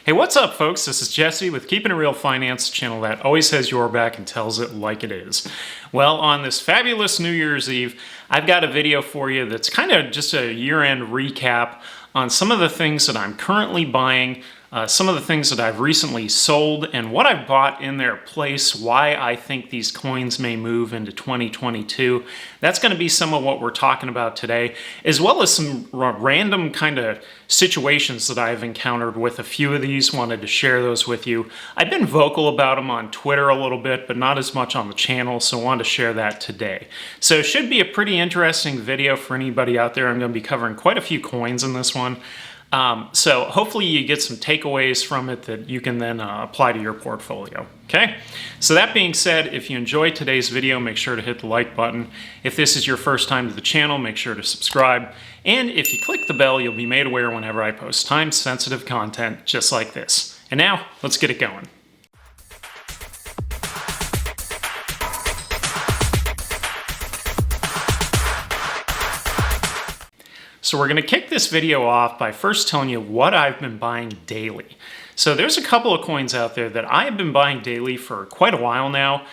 Hey, what's up, folks? This is Jesse with Keeping It Real Finance, channel that always has your back and tells it like it is. Well, on this fabulous New Year's Eve, I've got a video for you that's kind of just a year-end recap on some of the things that I'm currently buying, some of the things that I've recently sold, and what I've bought in their place, why I think these coins may move into 2022. That's going to be some of what we're talking about today, as well as some random kind of situations that I've encountered with a few of these. Wanted to share those with you. I've been vocal about them on Twitter a little bit, but not as much on the channel, so wanted to share that today. So it should be a pretty interesting video for anybody out there. I'm going to be covering quite a few coins in this one. So hopefully you get some takeaways from it that you can then apply to your portfolio. Okay, so that being said, if you enjoyed today's video, make sure to hit the like button. If this is your first time to the channel, make sure to subscribe. And if you click the bell, you'll be made aware whenever I post time-sensitive content just like this. And now, let's get it going. So we're going to kick this video off by first telling you what I've been buying daily. So there's a couple of coins out there that I have been buying daily for quite a while now.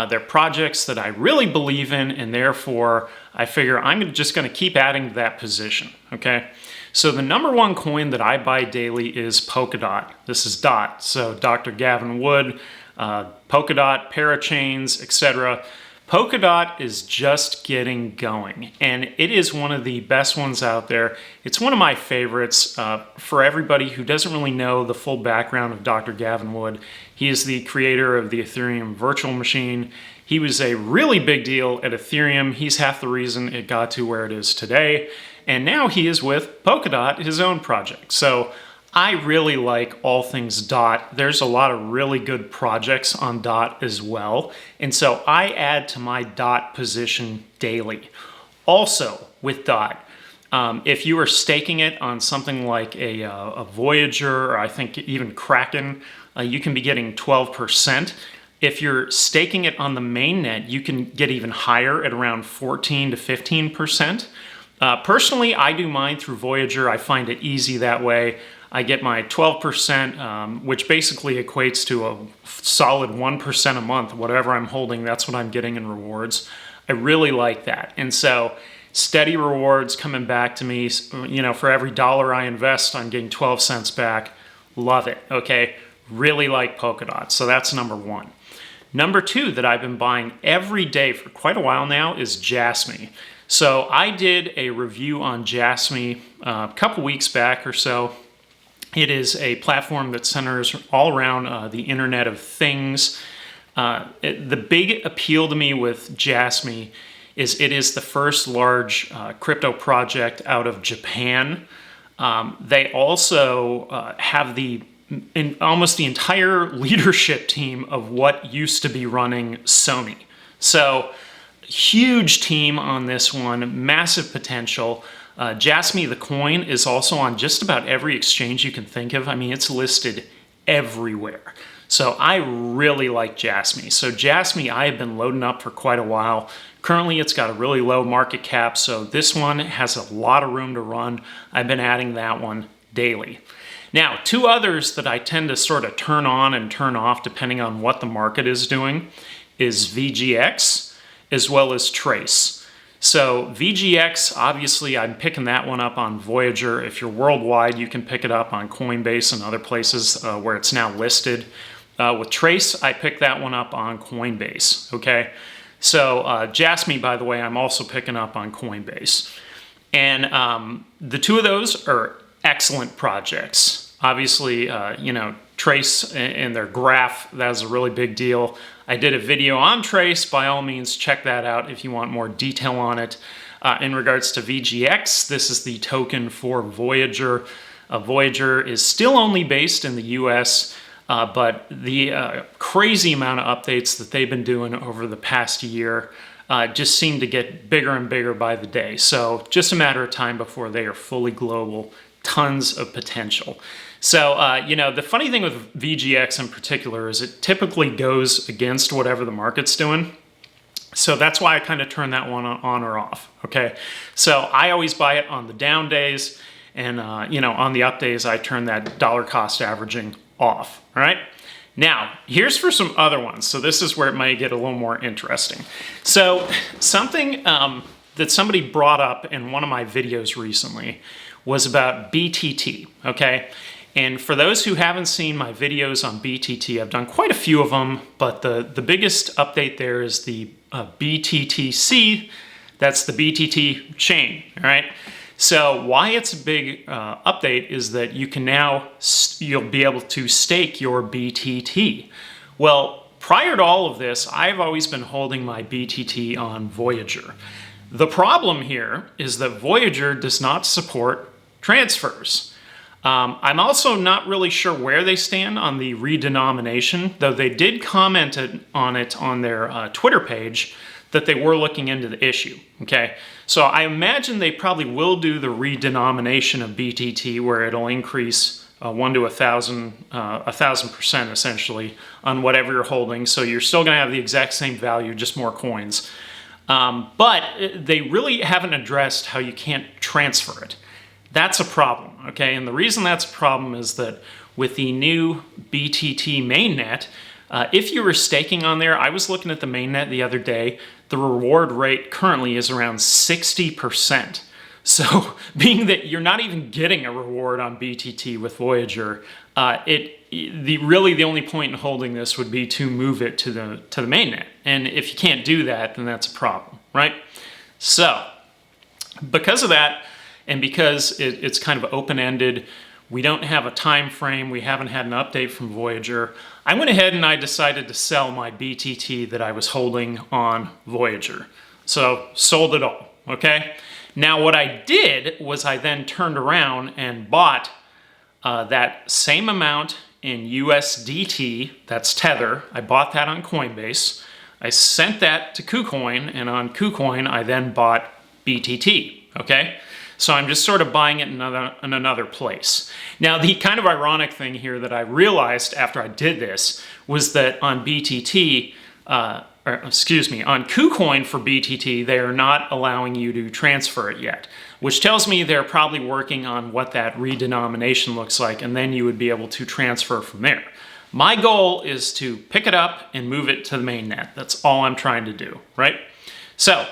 They're projects that I really believe in, and therefore I figure I'm just going to keep adding to that position. Okay. So the number one coin that I buy daily is Polkadot. This is DOT. So Dr. Gavin Wood, Polkadot, Parachains, etc. Polkadot is just getting going, and it is one of the best ones out there. It's one of my favorites. For everybody who doesn't really know the full background of Dr. Gavin Wood, he is the creator of the Ethereum virtual machine. He was a really big deal at Ethereum. He's half the reason it got to where it is today, and now he is with Polkadot, his own project. So I really like all things DOT. There's a lot of really good projects on DOT as well. And so I add to my DOT position daily. Also with DOT, if you are staking it on something like a Voyager, or I think even Kraken, you can be getting 12%. If you're staking it on the mainnet, you can get even higher at around 14 to 15%. Personally, I do mine through Voyager. I find it easy that way. I get my 12%, which basically equates to a solid 1% a month. Whatever I'm holding, that's what I'm getting in rewards. I really like that. And so steady rewards coming back to me. You know, for every dollar I invest, I'm getting 12 cents back. Love it, okay? Really like Polkadot. So that's number one. Number two that I've been buying every day for quite a while now is Jasmy. So I did a review on Jasmy a couple weeks back or so. It is a platform that centers all around the Internet of Things. The big appeal to me with Jasmy is it is the first large crypto project out of Japan. They also have almost the entire leadership team of what used to be running Sony. So huge team on this one, massive potential. Jasmy, the coin, is also on just about every exchange you can think of. I mean, it's listed everywhere. So I really like Jasmy. So Jasmy, I have been loading up for quite a while. Currently, it's got a really low market cap, so this one has a lot of room to run. I've been adding that one daily. Now, two others that I tend to sort of turn on and turn off depending on what the market is doing is VGX as well as Trace. So VGX, obviously, I'm picking that one up on Voyager. If you're worldwide, you can pick it up on Coinbase and other places where it's now listed. With Trace, I picked that one up on Coinbase, okay? So Jasmy, by the way, I'm also picking up on Coinbase. And the two of those are excellent projects. Obviously, you know, Trace and their graph, that is a really big deal. I did a video on Trace. By all means, check that out if you want more detail on it. In regards to VGX, this is the token for Voyager. Voyager is still only based in the US, but the crazy amount of updates that they've been doing over the past year just seem to get bigger and bigger by the day. So just a matter of time before they are fully global. Tons of potential. So, you know, the funny thing with VGX in particular is it typically goes against whatever the market's doing. So that's why I kind of turn that one on or off, okay? So I always buy it on the down days. And, on the up days, I turn that dollar cost averaging off, all right? Now, here's for some other ones. So this is where it might get a little more interesting. So something that somebody brought up in one of my videos recently was about BTT, okay? And for those who haven't seen my videos on BTT, I've done quite a few of them, but the biggest update there is the BTTC, that's the BTT chain, all right? So why it's a big update is that you can now, you'll be able to stake your BTT. Well, prior to all of this, I've always been holding my BTT on Voyager. The problem here is that Voyager does not support transfers. I'm also not really sure where they stand on the redenomination, though they did comment on it on their Twitter page that they were looking into the issue, okay? So I imagine they probably will do the redenomination of BTT where it'll increase 1 to 1,000% essentially on whatever you're holding. So you're still gonna have the exact same value, just more coins. But they really haven't addressed how you can't transfer it. That's a problem, okay? And the reason that's a problem is that with the new BTT mainnet, if you were staking on there, I was looking at the mainnet the other day, the reward rate currently is around 60%. So being that you're not even getting a reward on BTT with Voyager, really the only point in holding this would be to move it to the mainnet. And if you can't do that, then that's a problem, right? So because of that, and because it's kind of open-ended, we don't have a time frame, we haven't had an update from Voyager, I went ahead and I decided to sell my BTT that I was holding on Voyager. So sold it all, okay? Now what I did was I then turned around and bought that same amount in USDT, that's Tether. I bought that on Coinbase. I sent that to Kucoin, and on Kucoin I then bought BTT, okay? So I'm just sort of buying it in another place. Now, the kind of ironic thing here that I realized after I did this was that on BTT, on Kucoin for BTT, they are not allowing you to transfer it yet, which tells me they're probably working on what that redenomination looks like, and then you would be able to transfer from there. My goal is to pick it up and move it to the mainnet. That's all I'm trying to do, right? So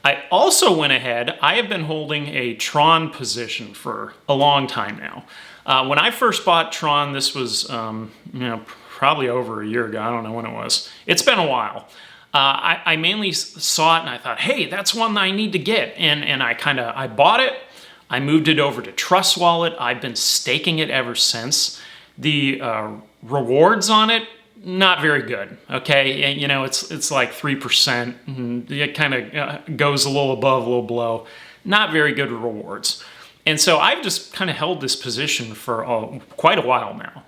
I also went ahead, I have been holding a Tron position for a long time now. When I first bought Tron, this was probably over a year ago, I don't know when it was. It's been a while. I mainly saw it and I thought, hey, that's one that I need to get. And I bought it, I moved it over to Trust Wallet, I've been staking it ever since. The rewards on it, not very good, okay? And, it's like 3%, and it kind of goes a little above, a little below. Not very good rewards. And so I've just kind of held this position for quite a while now.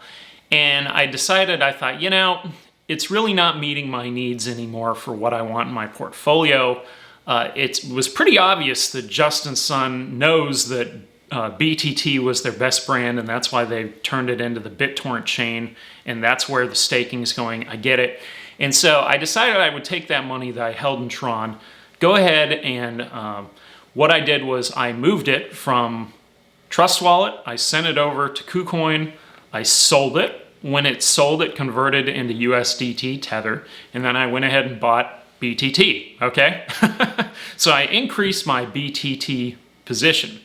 And I decided, I thought, it's really not meeting my needs anymore for what I want in my portfolio. It was pretty obvious that Justin Sun knows that BTT was their best brand, and that's why they turned it into the BitTorrent chain, and that's where the staking is going. I get it. And so I decided I would take that money that I held in Tron, go ahead and what I did was I moved it from Trust Wallet, I sent it over to Kucoin, I sold it. When it sold, it converted into USDT Tether, and then I went ahead and bought BTT, okay? So I increased my BTT position.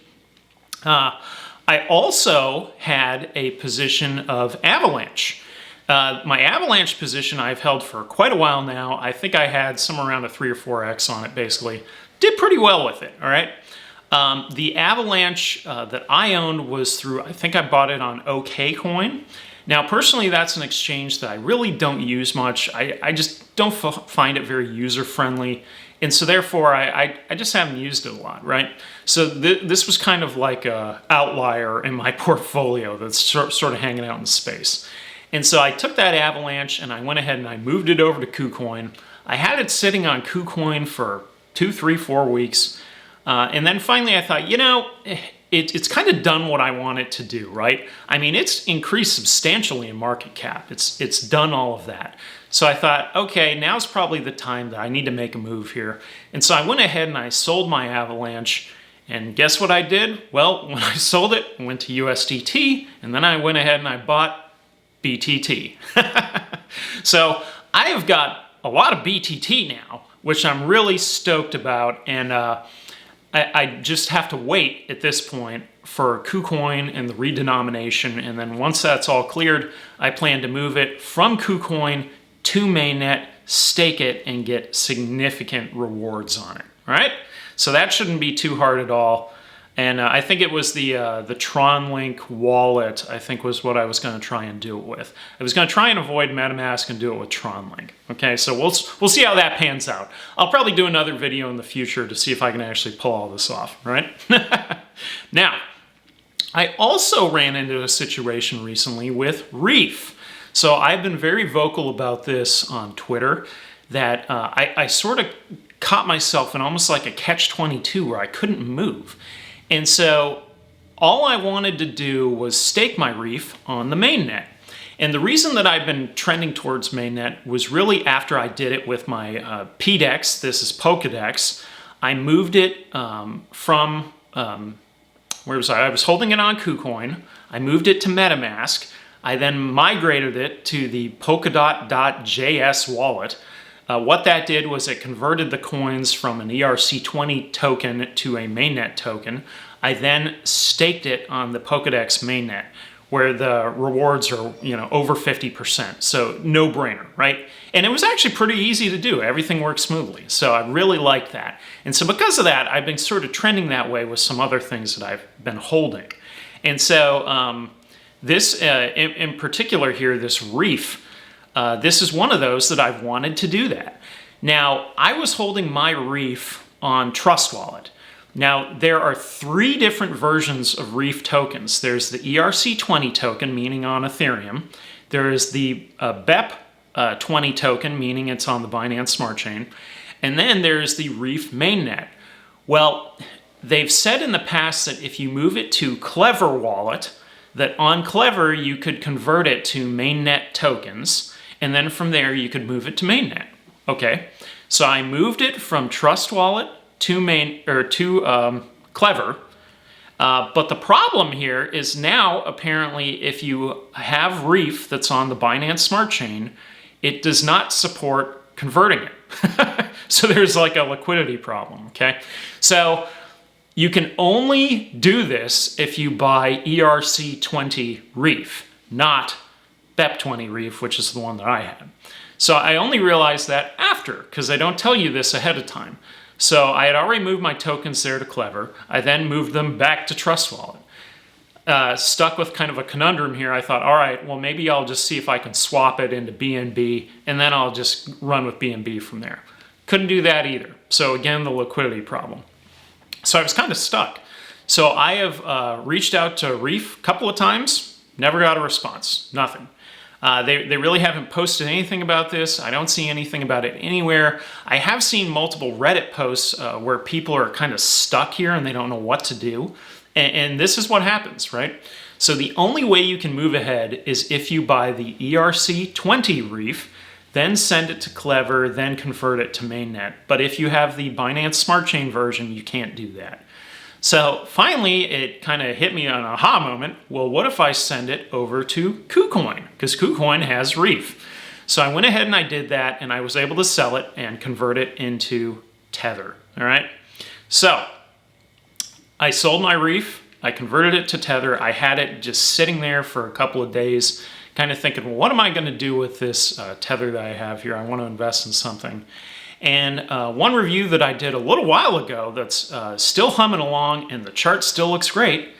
I also had a position of Avalanche. My Avalanche position I've held for quite a while now. I think I had somewhere around a 3 or 4x on it, basically. Did pretty well with it, all right? The Avalanche that I owned was through, I think I bought it on OKCoin. Now, personally, that's an exchange that I really don't use much. I just don't find it very user-friendly. And so therefore, I just haven't used it a lot, right? So this was kind of like an outlier in my portfolio that's sort of hanging out in space. And so I took that Avalanche and I went ahead and I moved it over to Kucoin. I had it sitting on Kucoin for 2, 3, 4 weeks. And then finally I thought, it's kind of done what I want it to do, right? I mean, it's increased substantially in market cap. It's done all of that. So I thought, okay, now's probably the time that I need to make a move here. And so I went ahead and I sold my Avalanche, And guess what I did? Well, when I sold it, I went to USDT, and then I went ahead and I bought BTT. So I have got a lot of BTT now, which I'm really stoked about, and I just have to wait at this point for Kucoin and the redenomination, and then once that's all cleared, I plan to move it from Kucoin to Mainnet, stake it, and get significant rewards on it, all right? So that shouldn't be too hard at all. And I think it was the Tron Link wallet, I think was what I was going to try and do it with. I was going to try and avoid MetaMask and do it with Tron Link. Okay, so we'll see how that pans out. I'll probably do another video in the future to see if I can actually pull all this off, right? Now, I also ran into a situation recently with Reef. So I've been very vocal about this on Twitter, that I sort of caught myself in almost like a catch-22 where I couldn't move. And so all I wanted to do was stake my Reef on the mainnet. And the reason that I've been trending towards mainnet was really after I did it with my PDEX. This is Polkadot. I moved it from, where was I? I was holding it on Kucoin. I moved it to MetaMask. I then migrated it to the Polkadot.js wallet. What that did was it converted the coins from an ERC20 token to a mainnet token. I then staked it on the Polkadot mainnet, where the rewards are, over 50%. So no brainer, right? And it was actually pretty easy to do. Everything worked smoothly. So I really liked that. And so because of that, I've been sort of trending that way with some other things that I've been holding. And so this, in particular here, this Reef, this is one of those that I've wanted to do that. Now, I was holding my Reef on Trust Wallet. Now, there are 3 different versions of Reef tokens. There's the ERC20 token, meaning on Ethereum. There is the BEP20 token, meaning it's on the Binance Smart Chain. And then there's the Reef mainnet. Well, they've said in the past that if you move it to Clever Wallet, that on Clever you could convert it to mainnet tokens, and then from there you could move it to mainnet. Okay, so I moved it from Trust Wallet to Clever, but the problem here is now apparently if you have Reef that's on the Binance Smart Chain, it does not support converting it. So there's like a liquidity problem. Okay, so you can only do this if you buy ERC20 Reef, not BEP20 Reef, which is the one that I had. So I only realized that after, because they don't tell you this ahead of time. So I had already moved my tokens there to Clever. I then moved them back to Trust Wallet. Stuck with kind of a conundrum here. I thought, all right, well, maybe I'll just see if I can swap it into BNB, and then I'll just run with BNB from there. Couldn't do that either. So again, the liquidity problem. So I was kind of stuck. So I have reached out to Reef a couple of times, never got a response, nothing. They really haven't posted anything about this. I don't see anything about it anywhere. I have seen multiple Reddit posts where people are kind of stuck here and they don't know what to do. And this is what happens, right? So the only way you can move ahead is if you buy the ERC20 Reef, then send it to Clever, then convert it to mainnet. But if you have the Binance Smart Chain version, you can't do that. So finally, it kind of hit me on an aha moment. Well, what if I send it over to Kucoin? Because Kucoin has Reef. So I went ahead and I did that, and I was able to sell it and convert it into Tether. All right. So I sold my Reef. I converted it to Tether. I had it just sitting there for a couple of days, kind of thinking, well, what am I going to do with this Tether that I have here? I want to invest in something. And one review that I did a little while ago that's still humming along and the chart still looks great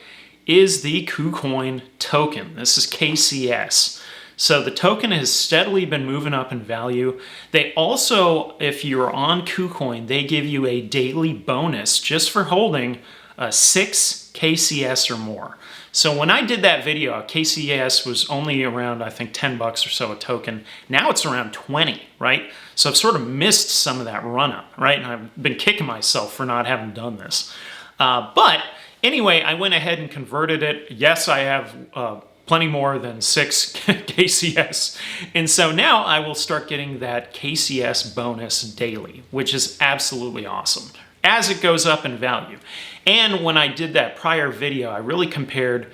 is the Kucoin token. This is KCS. So the token has steadily been moving up in value. They also, if you're on Kucoin, they give you a daily bonus just for holding 6 KCS or more. So when I did that video, KCS was only around, I think, 10 bucks or so a token. Now it's around 20, right? So I've sort of missed some of that run up, right? And I've been kicking myself for not having done this. But anyway, I went ahead and converted it. Yes, I have plenty more than 6 KCS. And so now I will start getting that KCS bonus daily, which is absolutely awesome as it goes up in value. And when I did that prior video, I really compared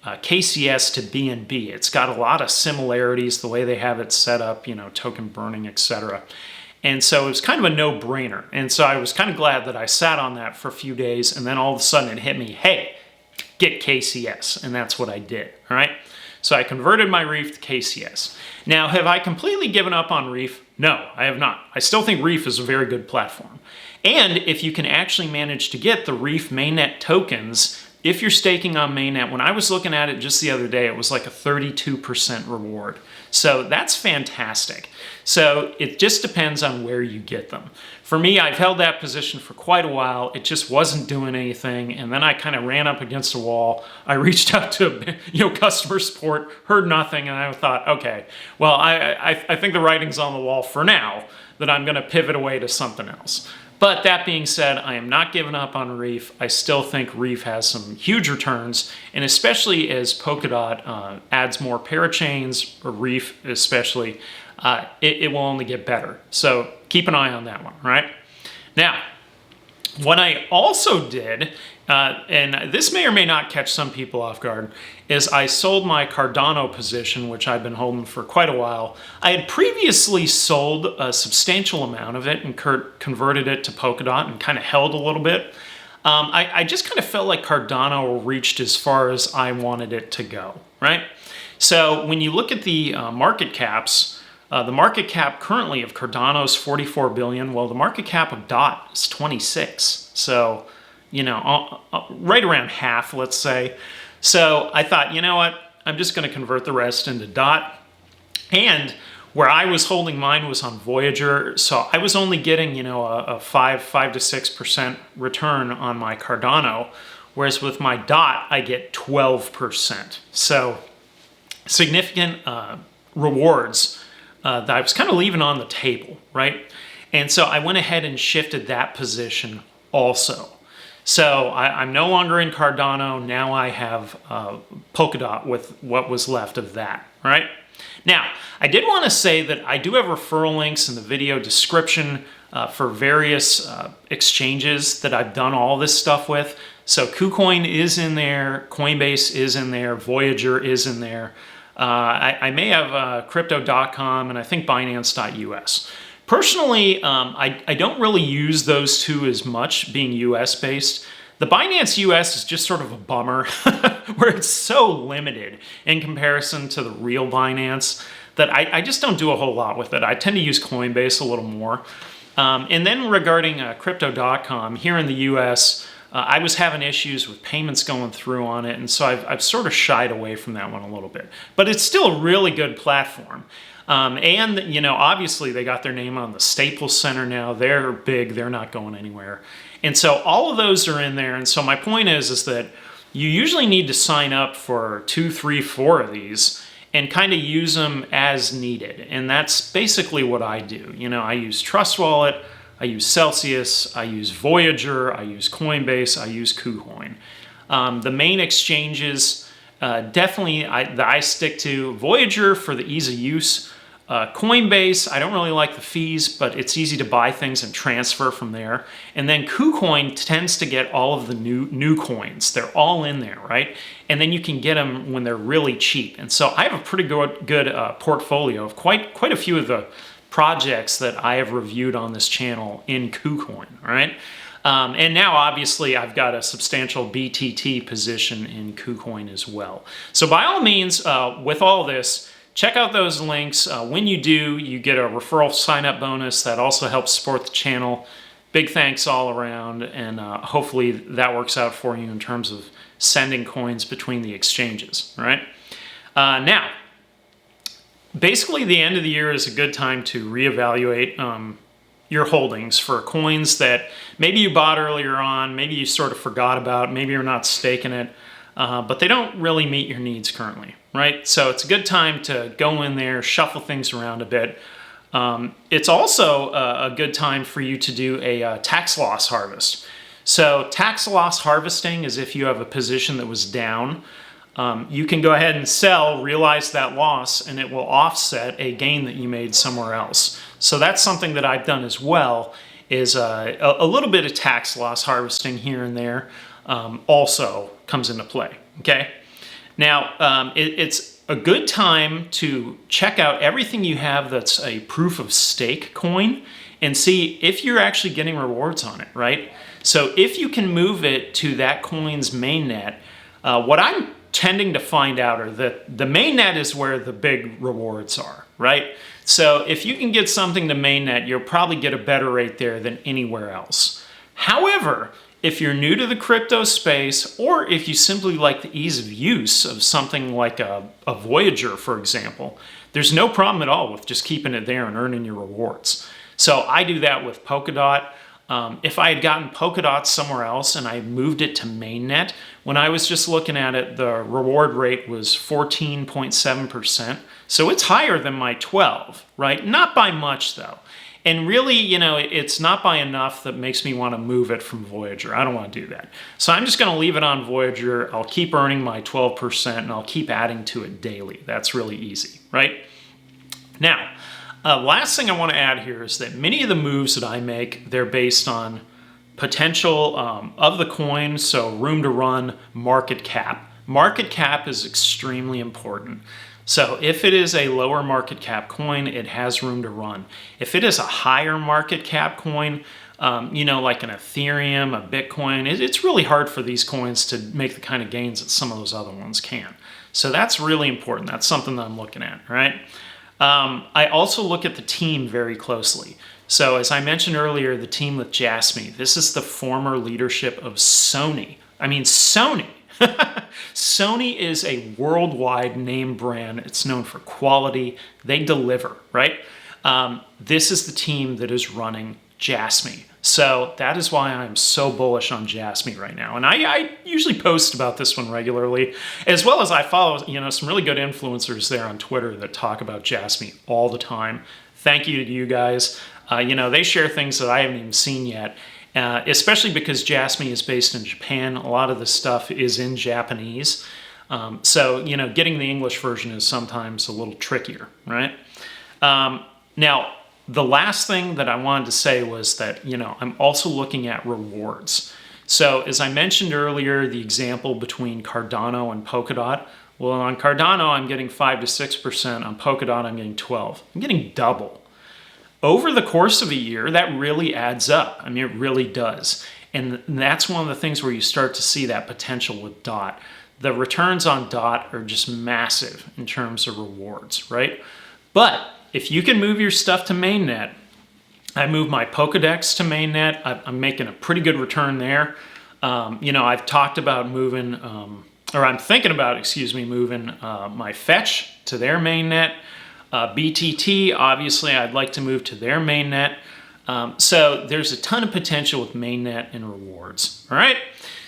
KCS to BNB. It's got a lot of similarities, the way they have it set up, you know, token burning, etc. And so it was kind of a no-brainer. And so I was kind of glad that I sat on that for a few days, and then all of a sudden it hit me, hey, get KCS. And that's what I did, all right? So I converted my Reef to KCS. Now, have I completely given up on Reef? No, I have not. I still think Reef is a very good platform. And if you can actually manage to get the Reef mainnet tokens, if you're staking on mainnet, when I was looking at it just the other day, it was like a 32% reward. So that's fantastic. So it just depends on where you get them. For me, I've held that position for quite a while. It just wasn't doing anything. And then I kind of ran up against a wall. I reached out to customer support, heard nothing. And I thought, okay, well, I think the writing's on the wall for now that I'm going to pivot away to something else. But that being said, I am not giving up on Reef. I still think Reef has some huge returns, and especially as Polkadot adds more parachains, or Reef especially, it will only get better. So keep an eye on that one, right? Now, what I also did, and this may or may not catch some people off guard, is I sold my Cardano position, which I've been holding for quite a while. I had previously sold a substantial amount of it and converted it to Polkadot and kind of held a little bit. I just kind of felt like Cardano reached as far as I wanted it to go, right? So when you look at the market caps, the market cap currently of Cardano is 44 billion. Well, the market cap of DOT is 26. So, you know, right around half, let's say. So I thought, you know what? I'm just going to convert the rest into DOT. And where I was holding mine was on Voyager. So I was only getting, you know, a 5 to 6% return on my Cardano. Whereas with my DOT, I get 12%. So significant rewards that I was kind of leaving on the table, right? And so I went ahead and shifted that position also. So I'm no longer in Cardano. Now I have Polkadot with what was left of that, right? Now, I did want to say that I do have referral links in the video description for various exchanges that I've done all this stuff with. So Kucoin is in there, Coinbase is in there, Voyager is in there. I may have crypto.com and I think Binance.us. Personally, I don't really use those two as much, being US based. The Binance US is just sort of a bummer where it's so limited in comparison to the real Binance that I just don't do a whole lot with it. I tend to use Coinbase a little more. And then regarding crypto.com, here in the US, I was having issues with payments going through on it, and so I've sort of shied away from that one a little bit. But it's still a really good platform. And, you know, obviously they got their name on the Staples Center now. They're big. They're not going anywhere. And so all of those are in there. And so my point is that you usually need to sign up for 2, 3, 4 of these and kind of use them as needed. And that's basically what I do. You know, I use Trust Wallet, I use Celsius, I use Voyager, I use Coinbase, I use Kucoin. The main exchanges definitely that I stick to: Voyager for the ease of use. Coinbase, I don't really like the fees, but it's easy to buy things and transfer from there. And then Kucoin tends to get all of the new coins. They're all in there, right? And then you can get them when they're really cheap. And so I have a pretty good portfolio of quite a few of the projects that I have reviewed on this channel in Kucoin, right? And now obviously I've got a substantial BTT position in Kucoin as well. So by all means, with all this, check out those links. When you do, you get a referral sign-up bonus that also helps support the channel. Big thanks all around, and hopefully that works out for you in terms of sending coins between the exchanges, right? Now, basically the end of the year is a good time to reevaluate your holdings for coins that maybe you bought earlier on, maybe you sort of forgot about, maybe you're not staking it, but they don't really meet your needs currently, right? So it's a good time to go in there, shuffle things around a bit. It's also a good time for you to do a tax loss harvest. So tax loss harvesting is if you have a position that was down, you can go ahead and sell, realize that loss, and it will offset a gain that you made somewhere else. So that's something that I've done as well, is a little bit of tax loss harvesting here and there. also comes into play, okay? Now, it's a good time to check out everything you have that's a proof of stake coin and see if you're actually getting rewards on it, right? So if you can move it to that coin's mainnet, what I'm tending to find out are that the mainnet is where the big rewards are, right? So if you can get something to mainnet, you'll probably get a better rate there than anywhere else. However, if you're new to the crypto space, or if you simply like the ease of use of something like a Voyager, for example, there's no problem at all with just keeping it there and earning your rewards. So I do that with Polkadot. If I had gotten Polkadot somewhere else and I moved it to mainnet, when I was just looking at it, the reward rate was 14.7%. So it's higher than my 12, right? Not by much though. And really, you know, it's not by enough that makes me want to move it from Voyager. I don't want to do that. So I'm just going to leave it on Voyager. I'll keep earning my 12% and I'll keep adding to it daily. That's really easy, right? Now, last thing I want to add here is that many of the moves that I make, they're based on potential of the coin, so room to run, market cap. Market cap is extremely important. So if it is a lower market cap coin, it has room to run. If it is a higher market cap coin, you know, like an Ethereum, a Bitcoin, it's really hard for these coins to make the kind of gains that some of those other ones can. So that's really important. That's something that I'm looking at, right? I also look at the team very closely. So as I mentioned earlier, the team with Jasmy, this is the former leadership of Sony. I mean, Sony. Sony is a worldwide name brand. It's known for quality. They deliver, right? This is the team that is running Jasmy. So that is why I'm so bullish on Jasmy right now. And I usually post about this one regularly, as well as I follow, you know, some really good influencers there on Twitter that talk about Jasmy all the time. Thank you to you guys. You know, they share things that I haven't even seen yet. Especially because Jasmy is based in Japan. A lot of the stuff is in Japanese. So, you know, getting the English version is sometimes a little trickier, right? Now, the last thing that I wanted to say was that, you know, I'm also looking at rewards. So, as I mentioned earlier, the example between Cardano and Polkadot, well, on Cardano, I'm getting 5 to 6%. On Polkadot, I'm getting 12. I'm getting double. Over the course of a year, that really adds up. I mean, it really does. And that's one of the things where you start to see that potential with DOT. The returns on DOT are just massive in terms of rewards, right? But if you can move your stuff to mainnet, I move my Pokedex to mainnet. I'm making a pretty good return there. You know, I've talked about moving, or I'm thinking about, moving my Fetch to their mainnet. BTT, obviously, I'd like to move to their mainnet. So there's a ton of potential with mainnet and rewards. All right.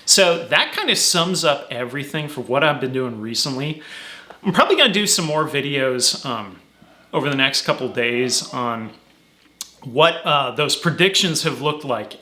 So that kind of sums up everything for what I've been doing recently. I'm probably going to do some more videos over the next couple of days on what those predictions have looked like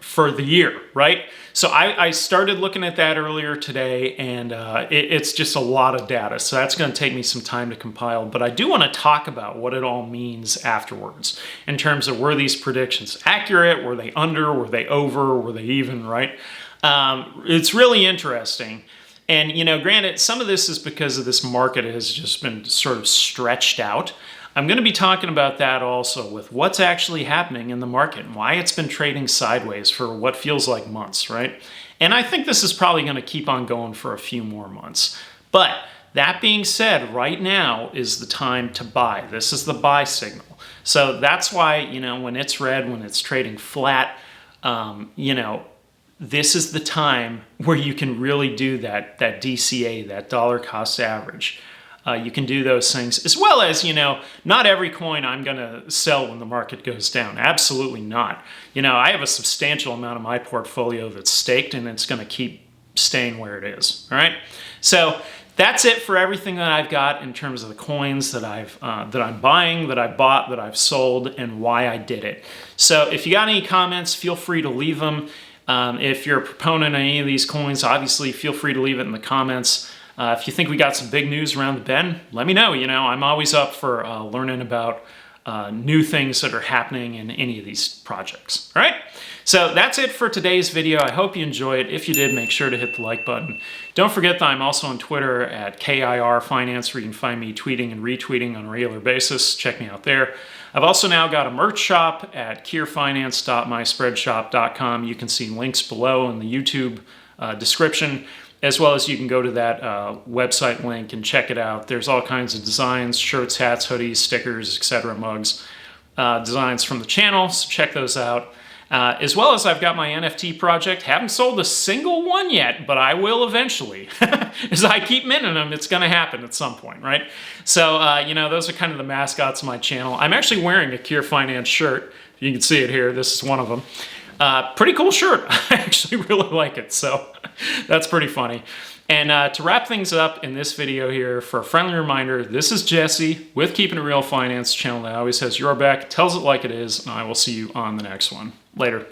for the year, right? So I started looking at that earlier today, and it's just a lot of data. So that's going to take me some time to compile. But I do want to talk about what it all means afterwards in terms of were these predictions accurate? Were they under? Were they over? Were they even, right? It's really interesting. And, you know, granted, some of this is because of this market has just been sort of stretched out. I'm going to be talking about that also with what's actually happening in the market and why it's been trading sideways for what feels like months, right? And I think this is probably going to keep on going for a few more months. But that being said, right now is the time to buy. This is the buy signal. So that's why, you know, when it's red, when it's trading flat, you know, this is the time where you can really do that DCA, that dollar cost average. You can do those things, as well as, you know, not every coin I'm going to sell when the market goes down. Absolutely not. You know, I have a substantial amount of my portfolio that's staked, and it's going to keep staying where it is. All right. So that's it for everything that I've got in terms of the coins that I'm buying, that I bought, that I've sold, and why I did it. So if you got any comments, feel free to leave them. If you're a proponent of any of these coins, obviously feel free to leave it in the comments. If you think we got some big news around the bend, let me know. You know, I'm always up for learning about new things that are happening in any of these projects. All right? So that's it for today's video. I hope you enjoy it. If you did, make sure to hit the like button. Don't forget that I'm also on Twitter at KIR Finance, where you can find me tweeting and retweeting on a regular basis. Check me out there. I've also now got a merch shop at KIRfinance.myspreadshop.com. You can see links below in the YouTube description, as well as you can go to that website link and check it out. There's all kinds of designs, shirts, hats, hoodies, stickers, etc., mugs, designs from the channel, so check those out. As well as I've got my NFT project. Haven't sold a single one yet, but I will eventually. As I keep minting them, it's going to happen at some point, right? So, you know, those are kind of the mascots of my channel. I'm actually wearing a KIR Finance shirt. You can see it here. This is one of them. Pretty cool shirt. I actually really like it, so that's pretty funny. And to wrap things up in this video here, for a friendly reminder, this is Jesse with Keeping It Real Finance channel that always has your back, tells it like it is, and I will see you on the next one. Later.